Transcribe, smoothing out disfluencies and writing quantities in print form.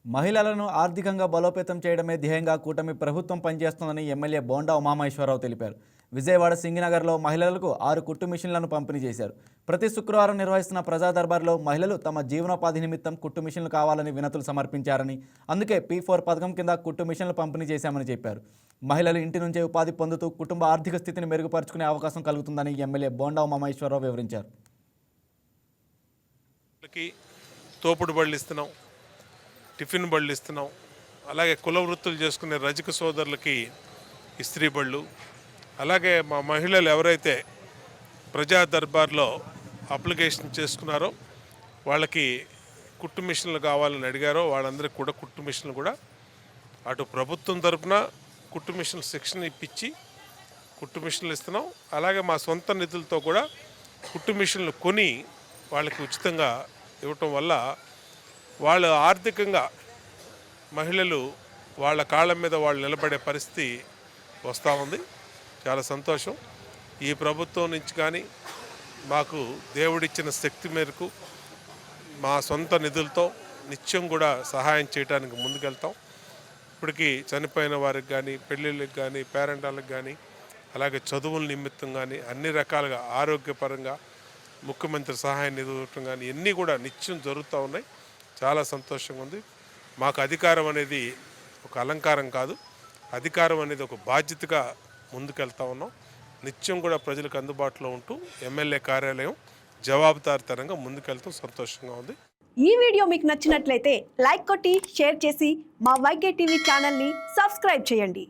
మహిళలను ఆర్థికంగా బలోపేతం చేయడమే ధ్యేయంగా కూటమి ప్రభుత్వం పనిచేస్తోందని ఎమ్మెల్యే బోండా ఉమామహేశ్వరరావు తెలిపారు. విజయవాడ సింగినగర్లో మహిళలకు 6 కుట్టు మిషన్లను పంపిణీ చేశారు. ప్రతి శుక్రవారం నిర్వహిస్తున్న ప్రజా దర్బార్లో మహిళలు తమ జీవనోపాధి నిమిత్తం కుట్టు మిషన్లు కావాలని వినతులు సమర్పించారని, అందుకే P4 పథకం కింద కుట్టు మిషన్లు పంపిణీ చేశామని చెప్పారు. మహిళలు ఇంటి నుంచే ఉపాధి పొందుతూ కుటుంబ ఆర్థిక స్థితిని మెరుగుపరుచుకునే అవకాశం కలుగుతుందని ఎమ్మెల్యే బోండా ఉమామహేశ్వరరావు వివరించారు. తోపుడు బళ్ళు ఇస్తున్నాం, టిఫిన్ బళ్ళు ఇస్తున్నాం. అలాగే కుల వృత్తులు చేసుకునే రజక సోదరులకి ఇస్త్రీ బళ్ళు, అలాగే మా మహిళలు ఎవరైతే ప్రజా దర్బార్లో అప్లికేషన్ చేసుకున్నారో వాళ్ళకి కుట్టు మిషన్లు కావాలని అడిగారో వాళ్ళందరికీ కూడా కుట్టు మిషన్లు కూడా అటు ప్రభుత్వం తరఫున కుట్టు మిషన్లు శిక్షణ ఇప్పించి కుట్టు మిషన్లు ఇస్తున్నాం. అలాగే మా సొంత నిధులతో కూడా కుట్టు మిషన్లు కొని వాళ్ళకి ఉచితంగా ఇవ్వటం వల్ల వాళ్ళు ఆర్థికంగా మహిళలు వాళ్ళ కాళ్ళ మీద వాళ్ళు నిలబడే పరిస్థితి వస్తూ ఉంది. చాలా సంతోషం. ఈ ప్రభుత్వం నుంచి కానీ మాకు దేవుడిచ్చిన శక్తి మేరకు మా సొంత నిధులతో నిత్యం కూడా సహాయం చేయడానికి ముందుకెళ్తాం. ఇప్పటికీ చనిపోయిన వారికి కానీ, పెళ్ళిళ్ళకి కానీ, పేరెంటాలకు కానీ, అలాగే చదువుల నిమిత్తం కానీ అన్ని రకాలుగా ఆరోగ్యపరంగా ముఖ్యమంత్రి సహాయ నిధి ఇవ్వటం కానీ ఇవన్నీ కూడా నిత్యం జరుగుతూ ఉన్నాయి. చాలా సంతోషంగా ఉంది. మాకు అధికారం అనేది ఒక అలంకారం కాదు, అధికారం అనేది ఒక బాధ్యతగా ముందుకెళ్తా ఉన్నాం. నిత్యం కూడా ప్రజలకు అందుబాటులో ఉంటూ ఎమ్మెల్యే కార్యాలయం జవాబుదారీతనంగా ముందుకెళ్తూ సంతోషంగా ఉంది. ఈ వీడియో మీకు నచ్చినట్లయితే లైక్ కొట్టి షేర్ చేసి మా వైకే టీవీ ఛానల్ని సబ్స్క్రైబ్ చేయండి.